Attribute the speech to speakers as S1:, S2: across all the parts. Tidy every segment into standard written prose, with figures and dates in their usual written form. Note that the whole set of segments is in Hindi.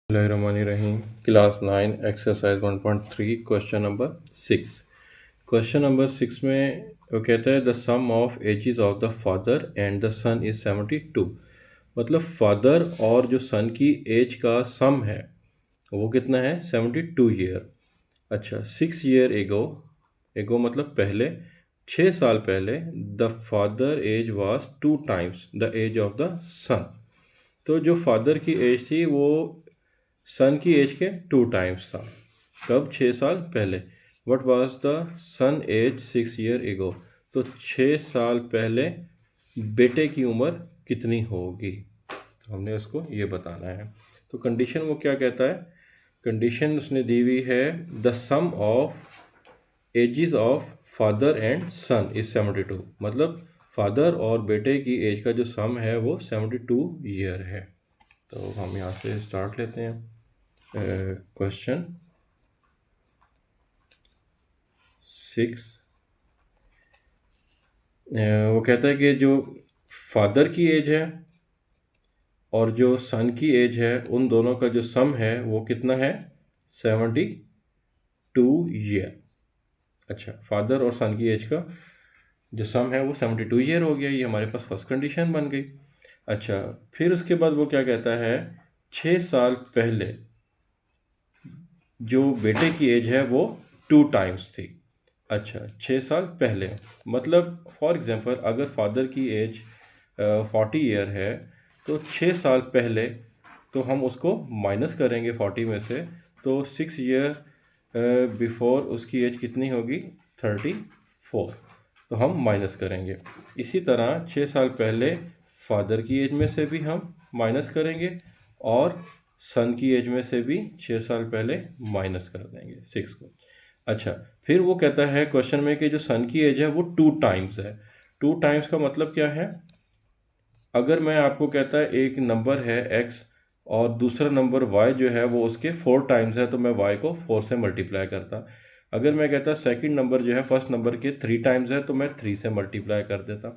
S1: Bismillahirrahmanirrahim. Class 9 exercise 1.3 question number 6। Question number 6 में वो कहता है the sum of ages of the father and the son is 72। मतलब फादर और जो सन की एज का सम है वो कितना है 72 ईयर। अच्छा 6 ईयर एगो, एगो मतलब पहले, 6 साल पहले the father age was 2 times the age of the son. तो जो फादर की एज थी वो सन की एज के 2 टाइम्स था। कब? 6 साल पहले। What was the son age 6 year ago. तो 6 साल पहले बेटे की उम्र कितनी होगी, तो हमने उसको ये बताना है। तो कंडीशन वो क्या कहता है, कंडीशन उसने दी हुई है the sum of ages of father and son is 72। मतलब फादर और बेटे की एज का जो सम है वो 72 ईयर है। तो हम यहाँ से स्टार्ट लेते हैं। क्वेश्चन 6 वो कहता है कि जो फादर की एज है और जो सन की एज है उन दोनों का जो सम है वो कितना है 72 ईयर। अच्छा फादर और सन की एज का जो सम है वो 72 ईयर हो गया, ये हमारे पास फर्स्ट कंडीशन बन गई। अच्छा फिर उसके बाद वो क्या कहता है 6 साल पहले जो बेटे की एज है वो 2 टाइम्स थी। अच्छा 6 साल पहले मतलब फॉर एग्जांपल अगर फादर की एज 40 ईयर है तो 6 साल पहले तो हम उसको माइनस करेंगे 40 में से, तो 6 ईयर बिफोर उसकी एज कितनी होगी 34, तो हम माइनस करेंगे। इसी तरह 6 साल पहले फादर की एज में से भी हम माइनस करेंगे और सन की एज में से भी 6 साल पहले माइनस कर देंगे 6 को। अच्छा फिर वो कहता है क्वेश्चन में कि जो सन की एज है वो 2 टाइम्स है। 2 टाइम्स का मतलब क्या है, अगर मैं आपको कहता है एक नंबर है x और दूसरा नंबर y जो है वो उसके 4 टाइम्स है तो मैं y को 4 से मल्टीप्लाई करता। अगर मैं कहता सेकंड नंबर जो है फर्स्ट नंबर के 3 टाइम्स है तो मैं 3 से मल्टीप्लाई कर देता।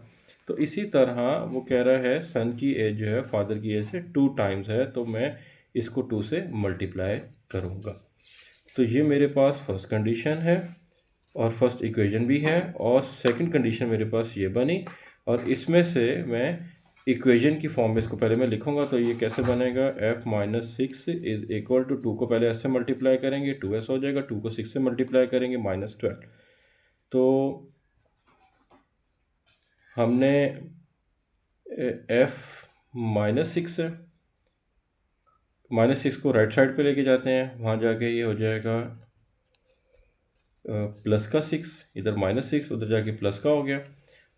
S1: तो इसी तरह वो कह रहा है सन की एज जो है फादर की एज से 2 टाइम्स है तो मैं इसको 2 से मल्टीप्लाई करूँगा। तो ये मेरे पास फर्स्ट कंडीशन है और फर्स्ट इक्वेशन भी है, और सेकंड कंडीशन मेरे पास ये बनी, और इसमें से मैं इक्वेशन की फॉर्म में इसको पहले मैं लिखूंगा। तो ये कैसे बनेगा, f-6 इज इक्वल टू 2 को पहले s से मल्टीप्लाई करेंगे 2s हो जाएगा, 2 को 6 से मल्टीप्लाई करेंगे -12। तो हमने f-6 है, -6 को राइट साइड पे लेके जाते हैं, वहाँ जाके ये हो जाएगा प्लस का 6, इधर -6 उधर जाके प्लस का हो गया,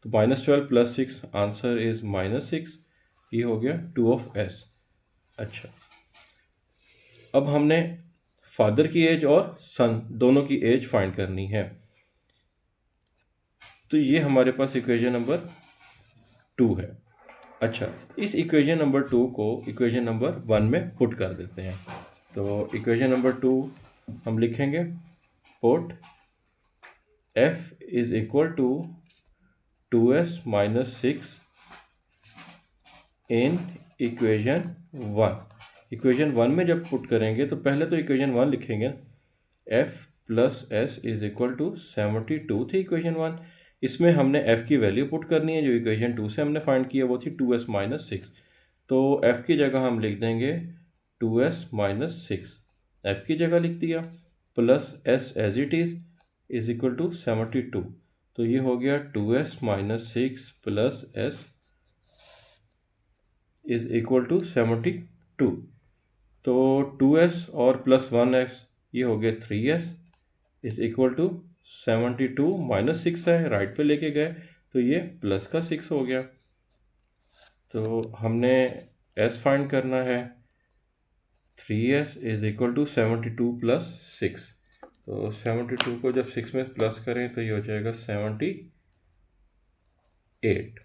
S1: तो -12 + 6 आंसर इज -6। ये हो गया 2 ऑफ s। अच्छा अब हमने फादर की एज और सन दोनों की एज फाइंड करनी है, तो ये हमारे पास इक्वेशन नंबर 2 है। अच्छा इस इक्वेशन नंबर 2 को इक्वेशन नंबर 1 में पुट कर देते हैं। तो इक्वेशन नंबर 2 हम लिखेंगे put f is equal to 2s - 6 in equation 1। Equation 1 में जब पुट करेंगे तो पहले तो इक्वेशन 1 लिखेंगे, f + s is equal to 72 थी इक्वेशन 1। इसमें हमने f की वैल्यू पुट करनी है जो इक्वेशन 2 से हमने फाइंड किया वो थी 2s - 6। तो f की जगह हम लिख देंगे 2s - 6, f की जगह लिख दिया, plus s as it is equal to 72। तो ये हो गया 2s - 6 plus s is equal to 72। तो 2s और प्लस 1s ये हो गया 3s इज इक्वल टू 72 -6 है, राइट पे लेके गए तो ये प्लस का 6 हो गया। तो हमने s फाइंड करना है, 3s इज इक्वल टू 72 + 6। तो 72 को जब 6 में प्लस करें तो ये हो जाएगा 78।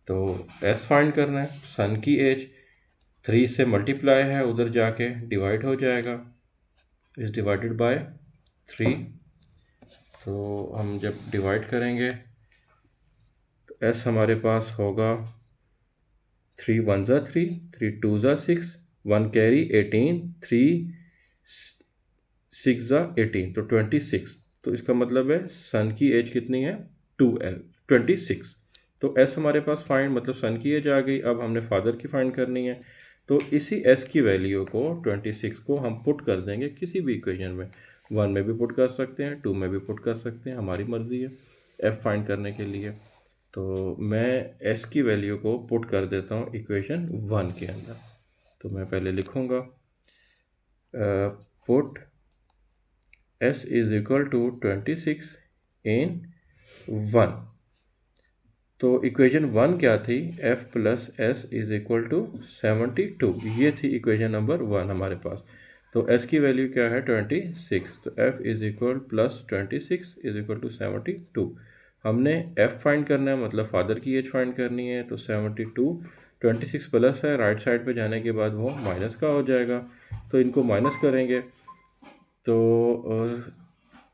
S1: तो s फाइंड करना है, सन की एज 3 से मल्टीप्लाई है उधर जाके डिवाइड हो जाएगा, इज डिवाइडेड बाय 3। तो हम जब डिवाइड करेंगे तो s हमारे पास होगा 3 × 1 = 3, 3 × 2 = 6, 1 कैरी 18, 3 6 ज़ा 18, तो 26। तो इसका मतलब है सन की एज कितनी है? 2L, 26। तो S हमारे पास फाइंड, मतलब सन की एज आ गई। अब हमने फादर की फाइंड करनी है, तो इसी S की वैल्यू को 26 को हम पुट कर देंगे किसी भी इक्वेशन में। 1 में भी पुट कर सकते हैं, 2 में भी पुट कर सकते हैं, हमारी मर्ज़ी है F फाइंड करने के लिए। तो मैं S की वैल्यू को पुट कर देता हूँ इक्वेशन 1 के अंदर। तो मैं पहले लिखूँगा put S is equal to 26 in 1। तो इक्वेशन 1 क्या थी? F plus S is equal to 72। ये थी इक्वेशन नंबर 1 हमारे पास। तो S की वैल्यू क्या है? 26। तो F is equal plus 26 is equal to 72। हमने F फाइंड करना है, मतलब फादर की एज फाइंड करनी है। तो 72, 26 प्लस है, राइट साइड पे जाने के बाद वो माइनस का हो जाएगा। तो इनको माइनस करेंगे, तो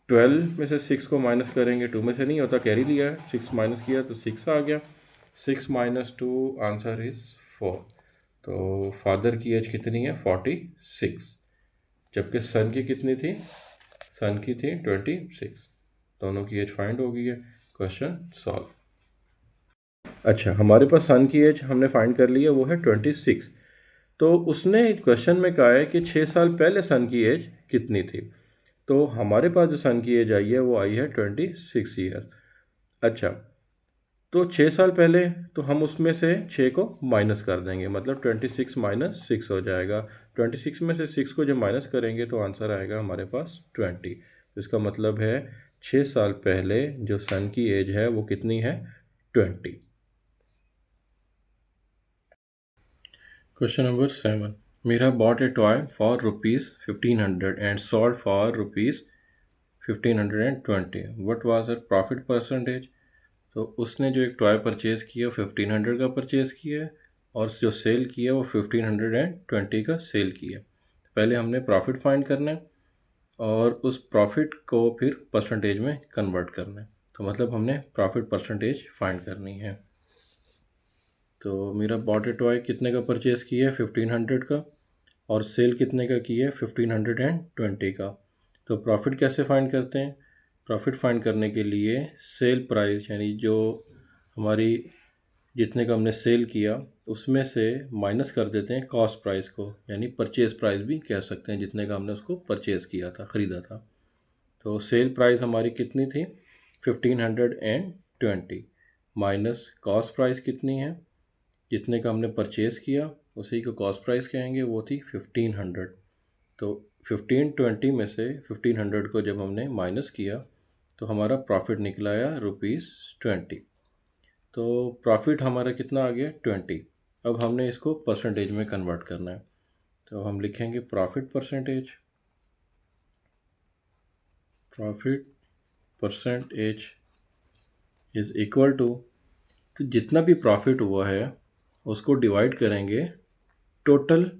S1: 12 में से 6 को माइनस करेंगे, 2 में से नहीं होता, कैरी लिया है, 6 माइनस किया तो 6 आ गया। 6 माइनस 2, आंसर इज 4। तो फादर की एज कितनी है? 46। जबकि सन की कितनी थी? सन की थी 26। दोनों की एज फाइंड हो गई है। Question solve. अच्छा, हमारे पास सन की एज हमने फाइंड कर ली है, वो है 26। तो उसने क्वेश्चन में कहा है कि 6 साल पहले सन की एज कितनी थी। तो हमारे पास जो सन की एज आई है वो आई है 26 ईयर। अच्छा, तो 6 साल पहले, तो हम उसमें से 6 को माइनस कर देंगे, मतलब 26 माइनस 6 हो जाएगा। 26 में से 6 को जब माइनस करेंगे तो आंसर आएगा हमारे पास 20। तो इसका मतलब है 6 साल पहले जो सन की एज है वो कितनी है? 20। Question number 7। Meera bought a toy for ₹1500 and sold for ₹1520। What was her profit percentage? तो उसने जो एक टॉय परचेज़ किया 1500 का परचेज़ किया है, और जो सेल किया वो 1520 का सेल किया। पहले हमने प्रॉफिट फाइंड करना है और उस प्रॉफिट को फिर परसेंटेज में कन्वर्ट करना है। तो मतलब हमने प्रॉफिट परसेंटेज फाइंड करनी है। तो मेरा बॉट ए टॉय कितने का परचेज़ किया है? 1500 का, और सेल कितने का किया है? 1520 का। तो प्रॉफिट कैसे फाइंड करते हैं? प्रॉफिट फाइंड करने के लिए सेल प्राइस, यानी जो हमारी जितने का हमने सेल किया उसमें से माइनस कर देते हैं कॉस्ट प्राइस को, यानी परचेज़ प्राइस भी कह सकते हैं, जितने का हमने उसको परचेज़ किया था, ख़रीदा था। तो सेल प्राइस हमारी कितनी थी? 1520 माइनस कॉस्ट प्राइस कितनी है? जितने का हमने परचेज़ किया उसी को कॉस्ट प्राइस कहेंगे, वो थी 1500। तो 1520 में से 1500 को जब हमने माइनस किया तो हमारा प्रॉफिट निकला आया ₹20। तो प्रॉफिट हमारा कितना आ गया? 20। अब हमने इसको परसेंटेज में कन्वर्ट करना है, तो हम लिखेंगे profit percentage. Profit percentage is equal to, तो जितना भी प्रॉफिट हुआ है उसको डिवाइड करेंगे टोटल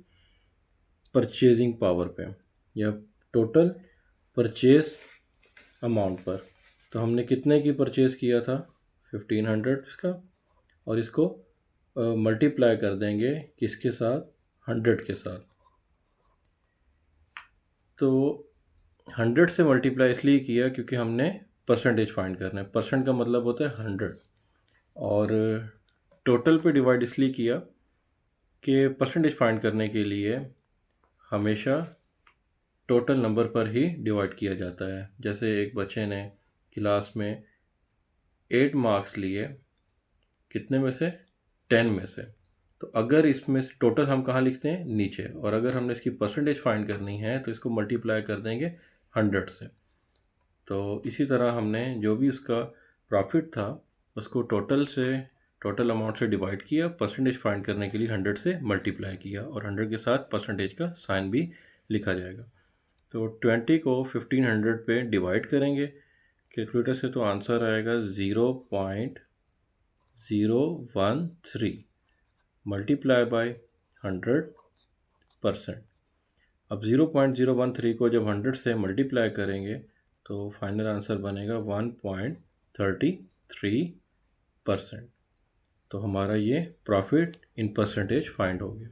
S1: परचेजिंग पावर पे, या टोटल परचेज अमाउंट पर। तो हमने कितने की परचेज़ किया था? 1500 का, और इसको मल्टीप्लाई कर देंगे किसके साथ? 100 के साथ। तो 100 से मल्टीप्लाई इसलिए किया क्योंकि हमने परसेंटेज फाइंड करना है। परसेंट का मतलब होता है 100, और टोटल पे डिवाइड इसलिए किया कि परसेंटेज फाइंड करने के लिए हमेशा टोटल नंबर पर ही डिवाइड किया जाता है। जैसे एक बच्चे ने क्लास में 8 मार्क्स लिए, कितने में से? 10 में से। तो अगर इसमें से टोटल हम कहाँ लिखते हैं? नीचे। और अगर हमने इसकी परसेंटेज फाइंड करनी है तो इसको मल्टीप्लाई कर देंगे 100 से। तो इसी तरह हमने जो भी उसका प्रॉफिट था उसको टोटल अमाउंट से डिवाइड किया, परसेंटेज फाइंड करने के लिए 100 से मल्टीप्लाई किया, और 100 के साथ परसेंटेज का साइन भी लिखा जाएगा। तो 20 को 1500 पे डिवाइड करेंगे कैलकुलेटर से, तो आंसर आएगा 0.013 मल्टीप्लाई बाय 100%। अब 0.013 को जब 100 से मल्टीप्लाई करेंगे तो फाइनल आंसर बनेगा 1.33%। तो हमारा ये प्रॉफिट इन परसेंटेज फाइंड हो गया।